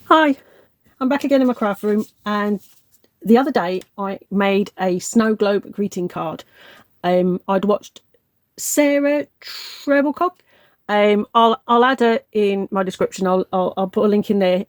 Hi, I'm back again in my craft room, and the other day I made a snow globe greeting card. I'd watched Sarah Treblecock. I'll add her in my description. I'll put a link in there.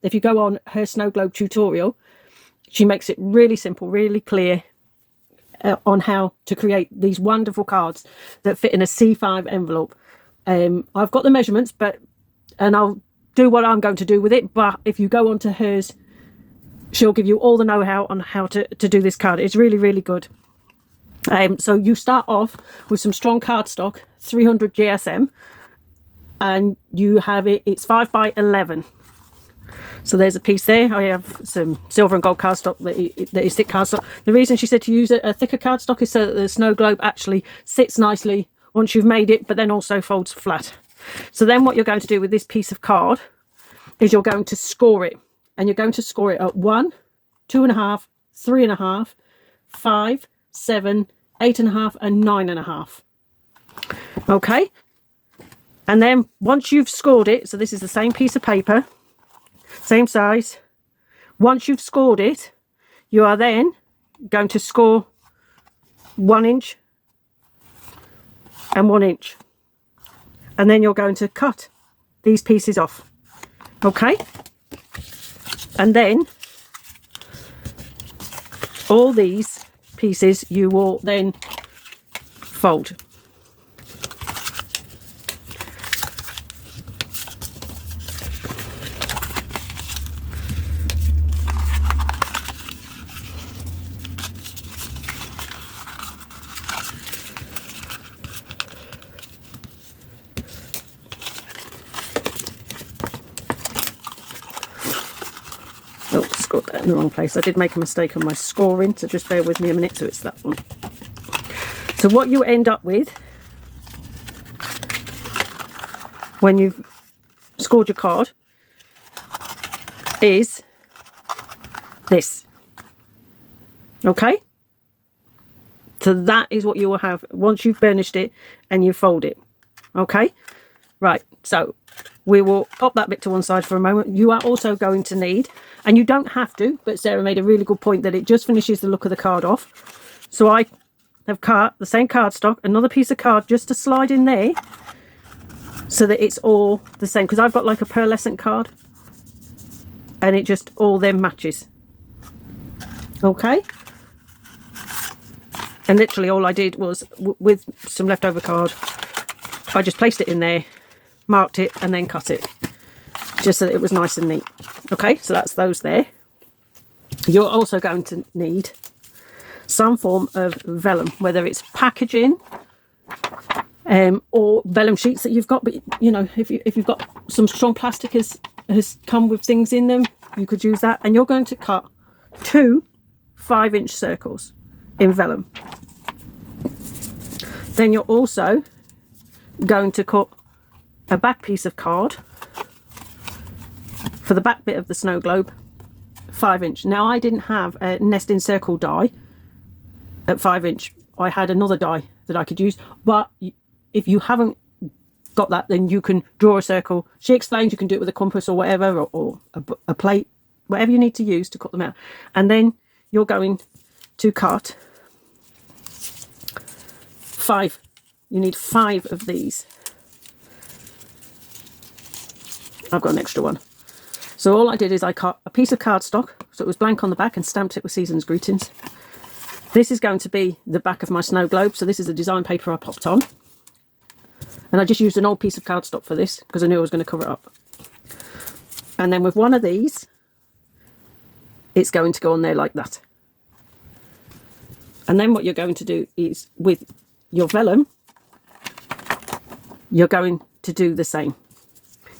If you go on her snow globe tutorial, she makes it really simple, really clear on how to create these wonderful cards that fit in a C5 envelope. I've got the measurements, and I'll do what I'm going to do with it, but if you go onto hers, she'll give you all the know-how on how to do this card. It's really, really good. So you start off with some strong cardstock, 300 GSM, and you have it's 5 by 11. So there's a piece there. I have some silver and gold cardstock that is thick cardstock. The reason she said to use a thicker cardstock is so that the snow globe actually sits nicely once you've made it, but then also folds flat. So then what you're going to do with this piece of card is you're going to score it, and you're going to score it at 1, 2.5, 3.5, 5, 7, 8.5, and 9.5. Okay, and then once you've scored it, so this is the same piece of paper, same size. Once you've scored it, you are then going to score 1 inch and 1 inch, and then you're going to cut these pieces off. Okay, and then all these pieces you will then fold. Oh, scored that in the wrong place. I did make a mistake on my scoring, so just bear with me a minute. So it's that one. So what you end up with when you've scored your card is this. Okay? So that is what you will have once you've burnished it and you fold it. Okay? Right, so we will pop that bit to one side for a moment. You are also going to need, and you don't have to, but Sarah made a really good point that it just finishes the look of the card off. So I have the same cardstock, another piece of card just to slide in there so that it's all the same, because I've got like a pearlescent card and it just all then matches. Okay, and literally all I did was with some leftover card, I just placed it in there, marked it, and then cut it just so that it was nice and neat. Okay, so that's those there. You're also going to need some form of vellum, whether it's packaging or vellum sheets that you've got, but you know, if you've got some strong plastic has come with things in them, you could use that. And you're going to cut 2 5-inch circles in vellum. Then you're also going to cut a back piece of card for the back bit of the snow globe, 5-inch. Now I didn't have a nesting circle die at 5-inch. I had another die that I could use, but if you haven't got that, then you can draw a circle. She explains you can do it with a compass or whatever, or a plate, whatever you need to use to cut them out. And then you're going to cut 5. You need 5 of these. I've got an extra one. So all I did is I cut a piece of cardstock, so it was blank on the back, and stamped it with Season's Greetings. This is going to be the back of my snow globe, so this is the design paper I popped on. And I just used an old piece of cardstock for this because I knew I was going to cover it up. And then with one of these, it's going to go on there like that. And then what you're going to do is with your vellum, you're going to do the same.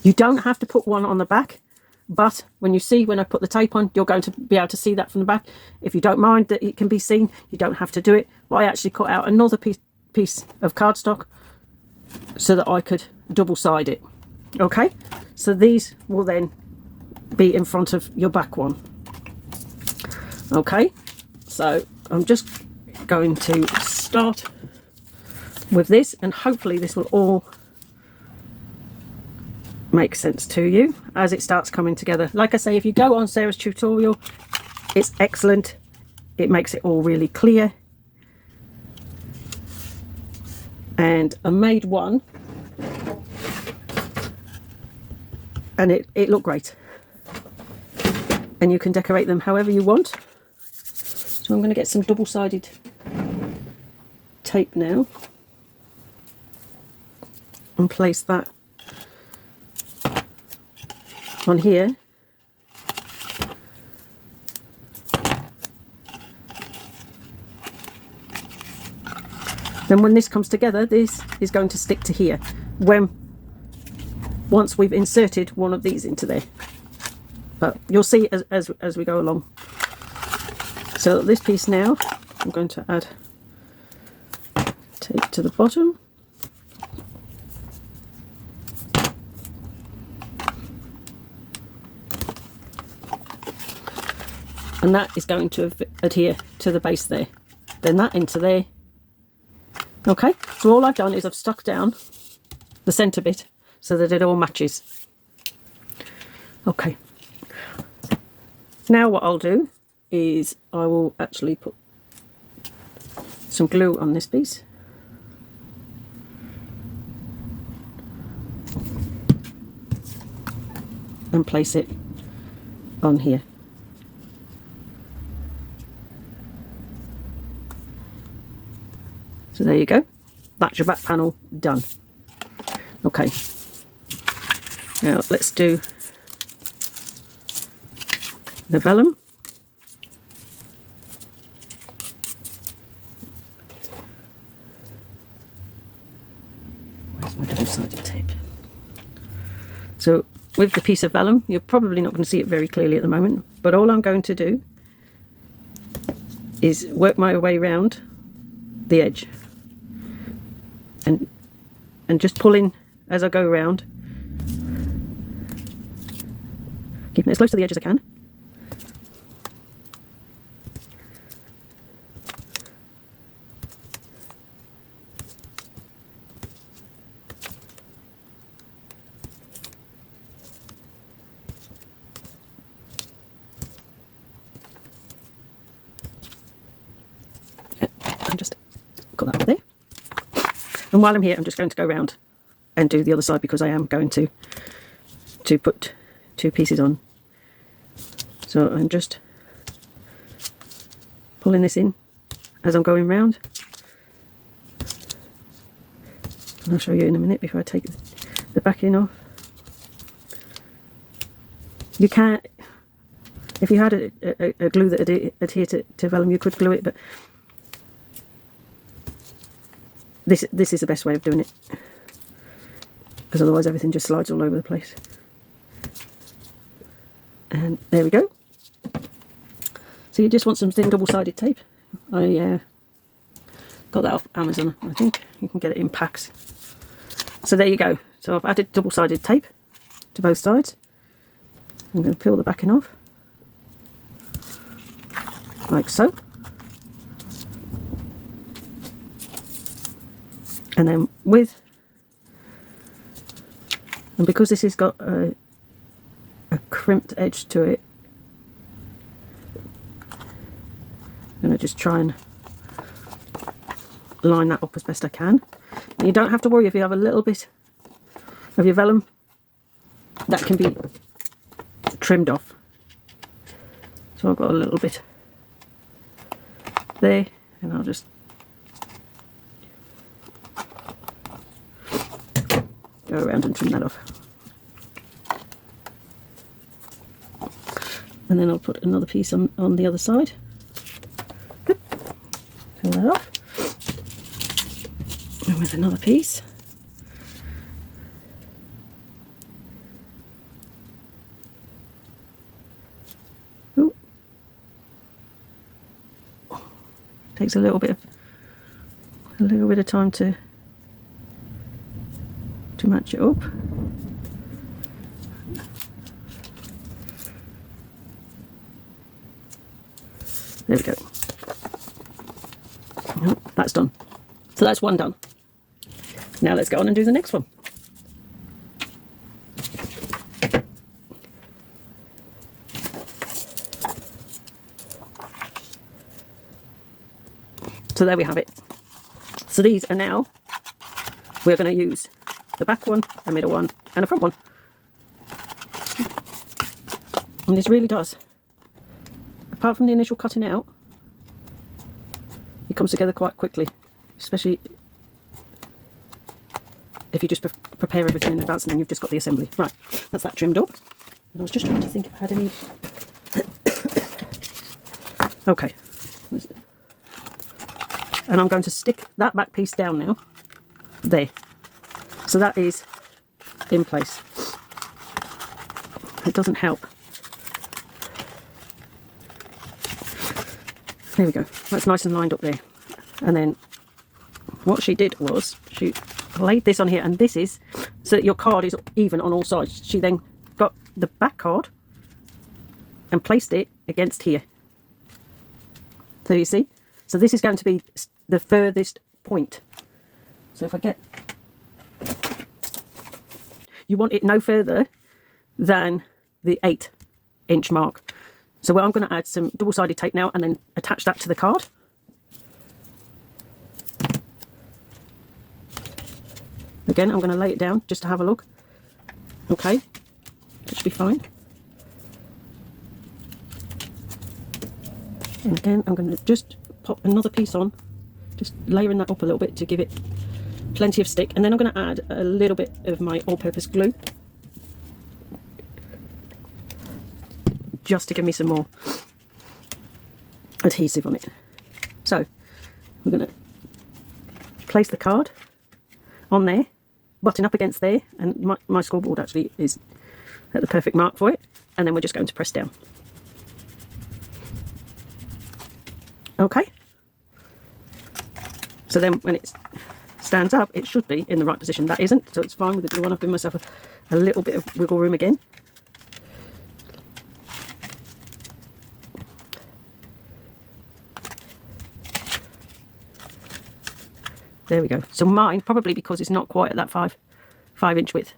You don't have to put one on the back, but when I put the tape on, you're going to be able to see that from the back. If you don't mind that it can be seen, you don't have to do it. But I actually cut out another piece of cardstock so that I could double side it. Okay, so these will then be in front of your back one. Okay, so I'm just going to start with this, and hopefully this will all make sense to you as it starts coming together. Like I say, if you go on Sarah's tutorial, it's excellent. It makes it all really clear. And I made one and it looked great. And you can decorate them however you want. So I'm going to get some double-sided tape now and place that on here. Then when this comes together, this is going to stick to here once we've inserted one of these into there. But you'll see as we go along. So this piece now, I'm going to add tape to the bottom. And that is going to adhere to the base there. Then that into there. Okay, so all I've done is I've stuck down the centre bit so that it all matches. Okay. Now what I'll do is I will actually put some glue on this piece. And place it on here. So there you go. That's your back panel done. Okay. Now let's do the vellum. Where's my double-sided tape? So with the piece of vellum, you're probably not going to see it very clearly at the moment, but all I'm going to do is work my way around the edge and just pull in as I go around, keeping it as close to the edge as I can. And just got that there. And while I'm here, I'm just going to go around and do the other side because I am going to put two pieces on. So I'm just pulling this in as I'm going round. And I'll show you in a minute before I take the backing off. You can't, if you had a glue that adhered to vellum, you could glue it, but this is the best way of doing it, because otherwise everything just slides all over the place. And there we go. So you just want some thin double-sided tape. I got that off Amazon, I think. You can get it in packs. So there you go. So I've added double-sided tape to both sides. I'm going to peel the backing off, like so. And then and because this has got a crimped edge to it, I'm going to just try and line that up as best I can. And you don't have to worry if you have a little bit of your vellum that can be trimmed off. So I've got a little bit there, and I'll just go around and trim that off. And then I'll put another piece on the other side. Good. Peel that off. And with another piece. Ooh. Takes a little bit of time to match it up. There we go. Oh, that's done. So that's one done. Now let's go on and do the next one. So there we have it. So these are now, we're going to use the back one, a middle one, and a front one. And this really does, apart from the initial cutting out, it comes together quite quickly, especially if you just prepare everything in advance and then you've just got the assembly. Right, that's that trimmed up. And I was just trying to think if I had any... Okay. And I'm going to stick that back piece down now. There. So that is in place. It doesn't help. There we go. That's nice and lined up there. And then what she did was she laid this on here, and this is so that your card is even on all sides. She then got the back card and placed it against here. So you see? So this is going to be the furthest point. So if I get... You want it no further than the 8-inch mark. So I'm going to add some double-sided tape now and then attach that to the card. Again, I'm going to lay it down just to have a look. Okay, that should be fine. And again, I'm going to just pop another piece on, just layering that up a little bit to give it plenty of stick. And then I'm going to add a little bit of my all-purpose glue, just to give me some more adhesive on it. So I'm going to place the card on there, button up against there, and my scoreboard actually is at the perfect mark for it, and then we're just going to press down. Okay, so then when it stands up, it should be in the right position. That isn't, so it's fine with the glue on. I've given myself a little bit of wiggle room again. There we go. So mine, probably because it's not quite at that 5-inch width,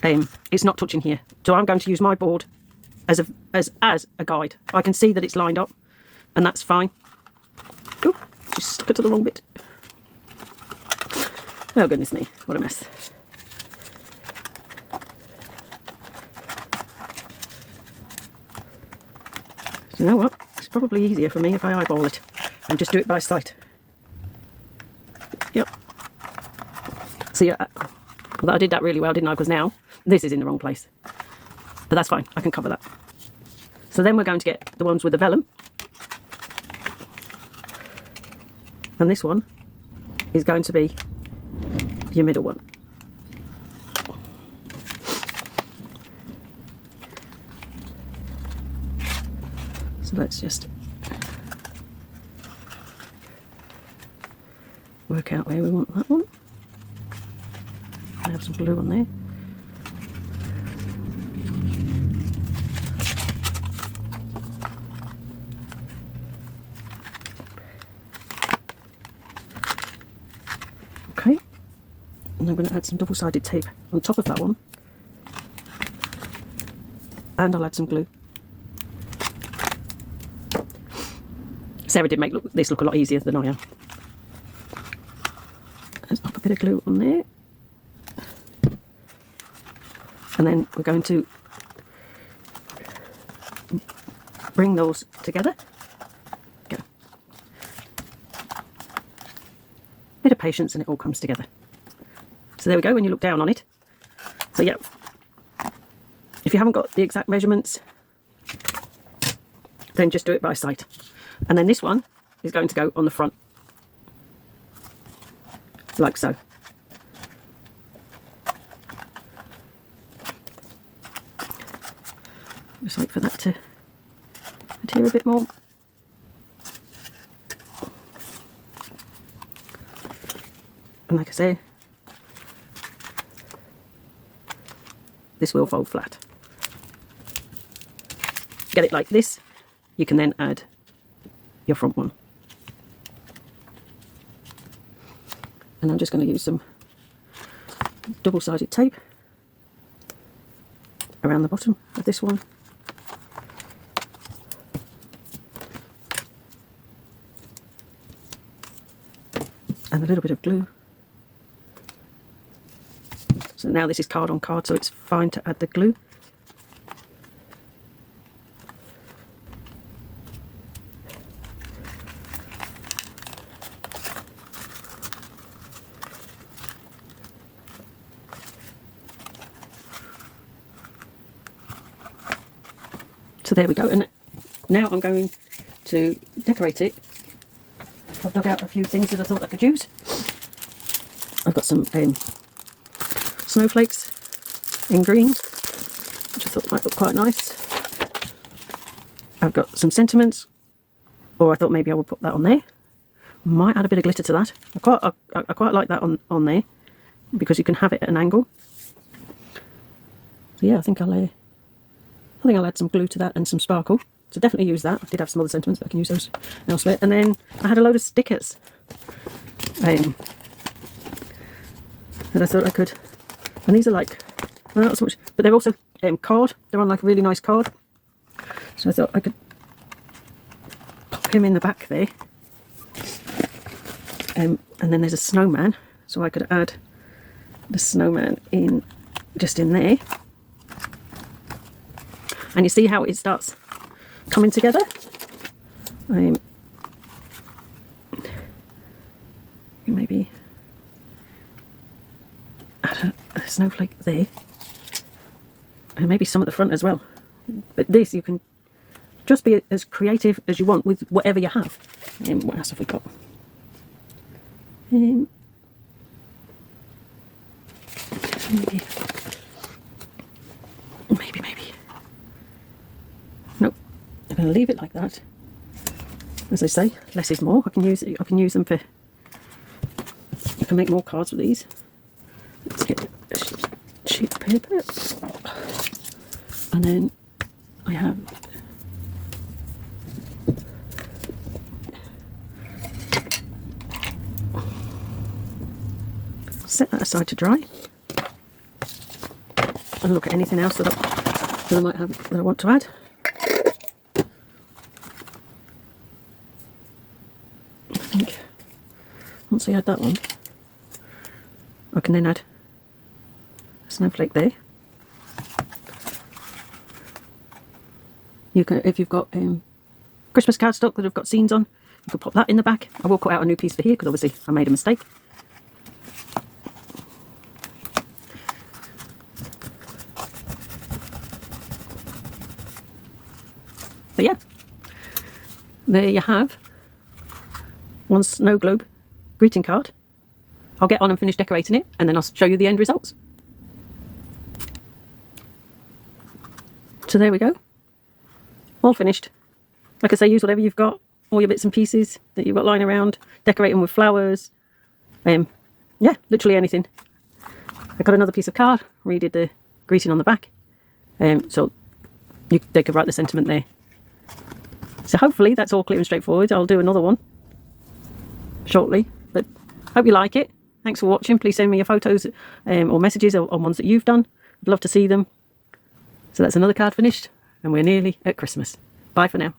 it's not touching here. So I'm going to use my board as a guide. I can see that it's lined up, and that's fine. Oh, just stuck it to the wrong bit. Oh goodness me, what a mess. So you know what? It's probably easier for me if I eyeball it and just do it by sight. Yep. See, well, I did that really well, didn't I? Because now this is in the wrong place. But that's fine, I can cover that. So then we're going to get the ones with the vellum. And this one is going to be your middle one. So let's just work out where we want that one. I have some glue on there. Okay, and I'm going to add some double-sided tape on top of that one, and I'll add some glue. Sarah did make this look a lot easier than I am. Let's pop a bit of glue on there, and then we're going to bring those together. Go. Bit of patience and it all comes together. So there we go, when you look down on it. So yeah, if you haven't got the exact measurements, then just do it by sight. And then this one is going to go on the front, like so. Just wait for that to adhere a bit more. And like I say, this will fold flat. Get it like this, you can then add your front one. And I'm just going to use some double-sided tape around the bottom of this one. and a little bit of glue. So now this is card on card, so it's fine to add the glue. So there we go, and now I'm going to decorate it. I've dug out a few things that I thought I could use. I've got some snowflakes in green, which I thought might look quite nice. I've got some sentiments, or I thought maybe I would put that on there. Might add a bit of glitter to that. I quite like that on there, because you can have it at an angle. So yeah, I think I'll add some glue to that and some sparkle. So definitely use that. I did have some other sentiments, but I can use those elsewhere. And then I had a load of stickers that I thought I could. And these are like, well, not so much, but they're also card. They're on like a really nice card. So I thought I could pop him in the back there. And then there's a snowman, so I could add the snowman in just in there. And you see how it starts coming together? Maybe add a snowflake there. And maybe some at the front as well. But this, you can just be as creative as you want with whatever you have. What else have we got? Maybe. Nope. I'm going to leave it like that. As I say, less is more. I can use them for. I can make more cards with these. Let's get a sheet of paper, and then I have. Set that aside to dry, and look at anything else that I might have that I want to add. I think once I add that one, I can then add a snowflake there. You can, if you've got Christmas cardstock that have got scenes on, you could pop that in the back. I will cut out a new piece for here because obviously I made a mistake. But yeah, there you have one snow globe greeting card. I'll get on and finish decorating it, and then I'll show you the end results. So there we go, all finished. Like I say, use whatever you've got, all your bits and pieces that you've got lying around, decorate them with flowers. Yeah, literally anything. I got another piece of card, redid the greeting on the back, so they could write the sentiment there. So hopefully that's all clear and straightforward. I'll do another one shortly, but hope you like it. Thanks for watching. Please send me your photos or messages on ones that you've done. I'd love to see them. So that's another card finished, and we're nearly at Christmas. Bye for now.